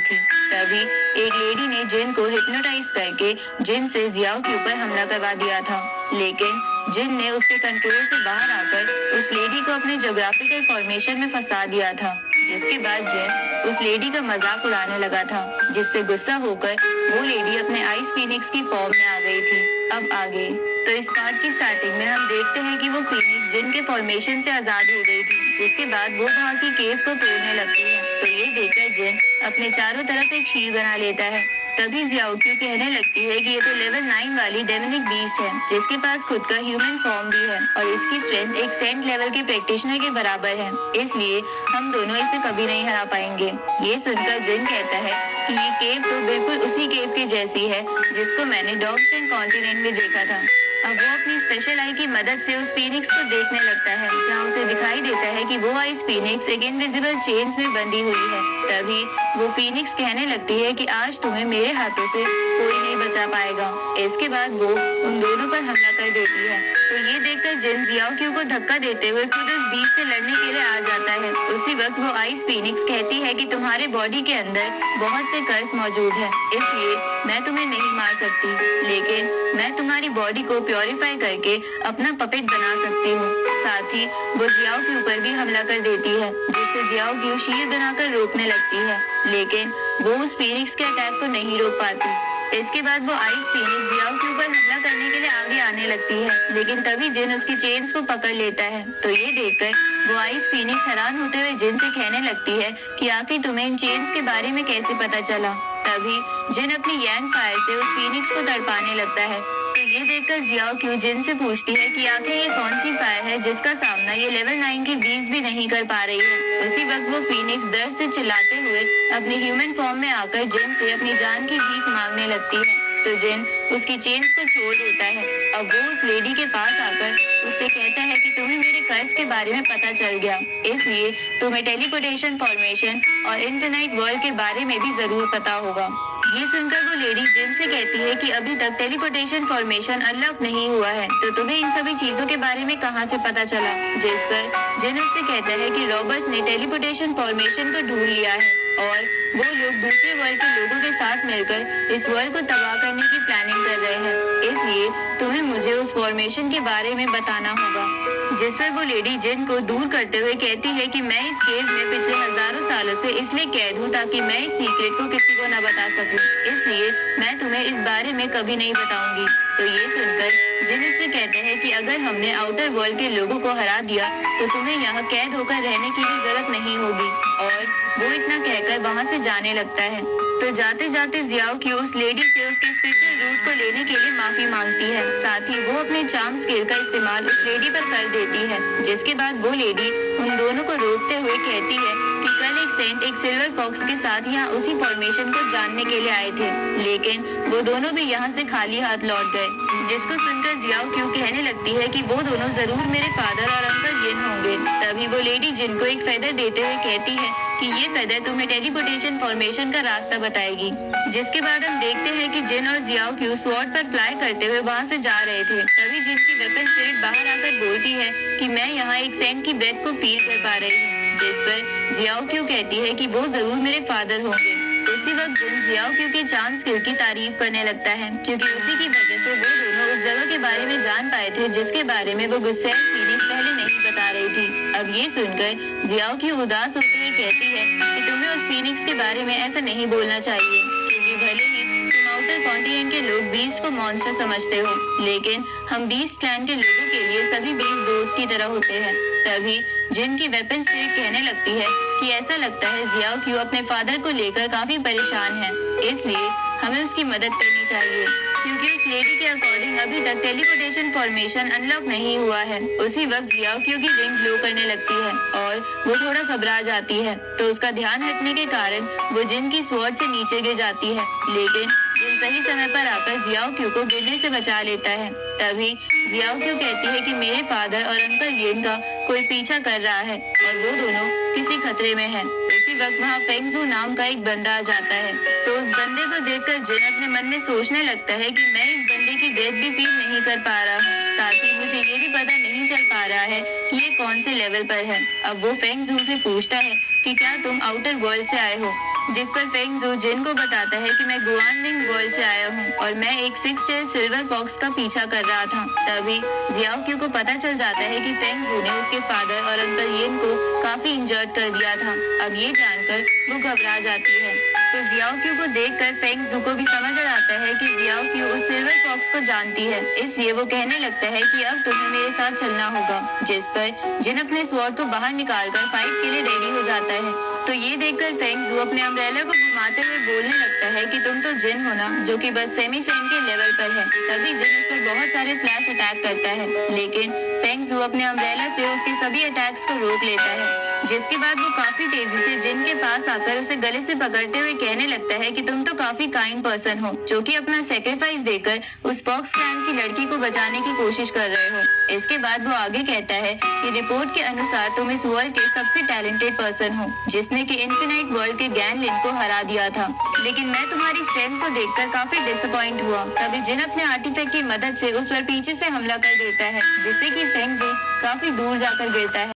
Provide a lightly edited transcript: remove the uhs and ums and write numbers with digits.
थी। तभी एक लेडी ने जिन को हिप्नोटाइज करके जिन से जियाओ के ऊपर हमला करवा दिया था, लेकिन जिन ने उसके कंट्रोल से बाहर आकर उस लेडी को अपने ज्योग्राफिकल फॉर्मेशन में फंसा दिया था, जिसके बाद जिन उस लेडी का मजाक उड़ाने लगा था, जिससे गुस्सा होकर वो लेडी अपने आइस फीनिक्स की फॉर्म में आ गई थी। अब आगे तो इस पार्ट की स्टार्टिंग में हम देखते हैं कि वो फीनिक्स जिन के फॉर्मेशन से आजाद हो गई थी, जिसके बाद वो वहाँ की केव को तोड़ने लगती है। तो ये देखकर जिन अपने चारों तरफ एक शील्ड बना लेता है। तभी जियाओक्यू कहने लगती है कि ये तो लेवल 9 वाली डेमोनिक बीस्ट है, जिसके पास खुद का ह्यूमन फॉर्म भी है और इसकी स्ट्रेंथ एक सेंट लेवल के प्रैक्टिशनर के बराबर है, इसलिए हम दोनों इसे कभी नहीं हरा पाएंगे। ये सुनकर जिन कहता है कि ये केव तो बिल्कुल उसी केव की जैसी है जिसको मैंने डॉगस्टन कॉन्टिनेंट में देखा था। अब वो अपनी स्पेशल आई की मदद से उस फीनिक्स को देखने लगता है, जहाँ उसे दिखाई देता है कि वो आइस फीनिक्स एक इनविजिबल चेन्स में बंधी हुई है। तभी वो फीनिक्स कहने लगती है कि आज तुम्हें मेरे हाथों से कोई नहीं बचा पाएगा। इसके बाद वो उन दोनों पर हमला कर देती है। तो ये देखकर जिन जियाओक्यू को धक्का देते हुए खुद उस बीस्ट से लड़ने के लिए आ जाता है। उसी वक्त वो आइस फीनिक्स कहती है कि तुम्हारे बॉडी के अंदर बहुत से कर्स मौजूद है, इसलिए मैं तुम्हें नहीं मार सकती, लेकिन मैं तुम्हारी बॉडी को प्योरीफाई करके अपना पपेट बना सकती हूँ। साथ ही वो जियाओक्यू पर भी हमला कर देती है, जिससे जियाओक्यू शील्ड बनाकर रोकने लगती है, लेकिन वो उस फीनिक्स के अटैक को नहीं रोक पाती। इसके बाद वो आइस फीनिक्स जियाओक्यू पर हमला करने के लिए आगे आने लगती है, लेकिन तभी जिन उसकी चेन्स को पकड़ लेता है। तो ये देखकर वो आइस फीनिक्स हैरान होते हुए जिन से कहने लगती है कि आखिर तुम्हें इन चेन्स के बारे में कैसे पता चला। तभी जिन अपनी यांग फायर से उस फीनिक्स को तड़पाने लगता है। तो ये देखकर जियाओक्यू जिन से पूछती है कि आखिर ये कौन सी फायर है जिसका सामना ये लेवल 9 की बीस्ट भी नहीं कर पा रही है। उसी वक्त वो फीनिक्स दर्द से चिल्लाते हुए अपने ह्यूमन फॉर्म में आकर जिन से अपनी जान की भीख मांगने लगती है। तो जिन उसकी चेन्स को छोड़ देता है। अब वो उस लेडी के पास आकर उससे कहता है कि तुम्हें मेरे कर्ज के बारे में पता चल गया, इसलिए तुम्हें टेलीपोर्टेशन फॉर्मेशन और इन्फिनाइट वर्ल्ड के बारे में भी जरूर पता होगा। ये सुनकर वो लेडी जिन से कहती है कि अभी तक टेलीपोर्टेशन फॉर्मेशन अनलॉक नहीं हुआ है, तो तुम्हें इन सभी चीजों के बारे में कहां से पता चला। जिस पर जिन उससे कहता है कि रॉबर्ट्स ने टेलीपोर्टेशन फॉर्मेशन को ढूंढ लिया है और वो लोग दूसरे वर्ल्ड के लोगों के साथ मिलकर इस वर्ल्ड को तबाह करने की प्लानिंग कर रहे हैं, इसलिए तुम्हें मुझे उस फॉर्मेशन के बारे में बताना होगा। जिस पर वो लेडी जिन को दूर करते हुए कहती है कि मैं इस केव में पिछले हजारों सालों से इसलिए कैद हूँ ताकि मैं इस सीक्रेट को किसी को न बता सकूं, इसलिए मैं तुम्हें इस बारे में कभी नहीं बताऊंगी। तो ये सुनकर जिन इससे कहते हैं कि अगर हमने आउटर वर्ल्ड के लोगों को हरा दिया तो तुम्हें यहाँ कैद होकर रहने की भी जरूरत नहीं होगी, और वो इतना कहकर वहाँ से जाने लगता है। तो जाते जाते जियाओक्यू उस लेडी से उसके स्पिरिचुअल रूट को लेने के लिए माफी मांगती है। साथ ही वो अपने चार्म स्किल का इस्तेमाल उस लेडी पर कर देती है, जिसके बाद वो लेडी उन दोनों को रोकते हुए कहती है कि कल एक सेंट एक सिल्वर फॉक्स के साथ यहाँ उसी फॉर्मेशन को जानने के लिए आए थे, लेकिन वो दोनों भी यहाँ से खाली हाथ लौट गए। जिसको सुनकर जियाओक्यू कहने लगती है कि वो दोनों जरूर मेरे फादर और अंकल यिन होंगे। तभी वो लेडी जिन को एक फेदर देते हुए कहती है कि ये फेदर तुम्हें टेलीपोर्टेशन फॉर्मेशन का रास्ता बताएगी। जिसके बाद हम देखते हैं कि जिन और जियाओक्यू स्वॉर्ड पर फ्लाई करते हुए वहाँ से जा रहे थे। तभी जिन की वेपन स्पिरिट बाहर आकर बोलती है कि मैं यहाँ एक सेंट की ब्रेथ को फील कर पा रही हूँ, जिस पर जियाओक्यू कहती है कि वो जरूर मेरे फादर होंगे। उसी वक्त जिन जियाओक्यू के चार्म स्किल की तारीफ करने लगता है, क्योंकि उसी की वजह से वो दोनों उस जगह के बारे में जान पाए थे जिसके बारे में वो गुस्सैल फीनिक्स पहले नहीं बता रही थी। अब ये सुनकर जियाओक्यू उदास होते हुए कहती है कि तुम्हें उस फीनिक्स के बारे में ऐसा नहीं बोलना चाहिए, क्योंकि भले ही तुम आउटर कॉन्टिनेंट के लोग बीस्ट को मॉन्स्टर समझते हो, लेकिन हम बीस्ट क्लैन के लोगों के लिए सभी बीस्ट दोस्त की तरह होते हैं। तभी जिन की वेपन स्पिरिट कहने लगती है कि ऐसा लगता है जियाओक्यू अपने फादर को लेकर काफी परेशान है, इसलिए हमें उसकी मदद करनी चाहिए, क्योंकि उस लेडी के अकॉर्डिंग अभी तक टेलीपोर्टेशन फॉर्मेशन अनलॉक नहीं हुआ है। उसी वक्त जियाओक्यू की रिंग ग्लो करने लगती है और वो थोड़ा घबरा जाती है, तो उसका ध्यान हटने के कारण वो जिन की स्वॉर्ड से नीचे गिर जाती है, लेकिन जिन सही समय पर आकर जियाओक्यू को गिरने से बचा लेता है। तभी जियाओक्यू कहती है कि मेरे फादर और अंकल यिन का कोई पीछा कर रहा है और वो दोनों किसी खतरे में हैं। उसी वक्त वहाँ फेंगजू नाम का एक बंदा आ जाता है, तो उस बंदे को देखकर जिन अपने मन में सोचने लगता है कि मैं इस बंदे की ब्रेथ भी फील नहीं कर पा रहा हूँ, साथ ही मुझे ये भी पता नहीं चल पा रहा है कि ये कौन से लेवल पर है। अब वो फेंगजू से पूछता है कि क्या तुम आउटर वर्ल्ड से आए हो। जिस पर फेंग जू जिन को बताता है कि मैं गुआन विंग वर्ल्ड से आया हूँ और मैं एक 6 टेल सिल्वर फॉक्स का पीछा कर रहा था। तभी जियाओ क्यू को पता चल जाता है कि फेंग जू ने उसके फादर और अंकल येन को काफी इंजर्ड कर दिया था। अब ये जानकर वो घबरा जाती है, तो जियाओ क्यू को देखकर फेंग जू को भी समझ आ जाता है कि जियाओ क्यू उस सिल्वर फॉक्स को जानती है, इसलिए वो कहने लगता है कि अब तुम्हें मेरे साथ चलना होगा। जिस पर जिन अपने स्वॉर्ड को बाहर निकालकर फाइट के लिए रेडी हो जाता है। तो ये देखकर फेंग जू अपने अम्ब्रेला को घुमाते हुए बोलने लगता है कि तुम तो जिन हो ना, जो कि बस सेमी सेन के लेवल पर है। तभी जिन उस पर बहुत सारे स्लैश अटैक करता है, लेकिन फेंग जू अपने अम्ब्रेला से उसके सभी अटैक्स को रोक लेता है। जिसके बाद वो काफी तेजी से जिन के पास आकर उसे गले से पकड़ते हुए कहने लगता है कि तुम तो काफी काइंड पर्सन हो, जो कि अपना सेक्रीफाइस देकर उस फॉक्स क्लैन की लड़की को बचाने की कोशिश कर रहे हो। इसके बाद वो आगे कहता है कि रिपोर्ट के अनुसार तुम इस वर्ल्ड के सबसे टैलेंटेड पर्सन हो, जिसने कि इन्फिनाइट वर्ल्ड के गैन लिन को हरा दिया था, लेकिन मैं तुम्हारी स्ट्रेंथ को देखकर काफी डिसअपॉइंट हुआ। तभी जिन अपने आर्टिफैक्ट की मदद से उस पर पीछे से हमला कर देता है, जिससे कि फेंग जू काफी दूर जाकर गिरता है।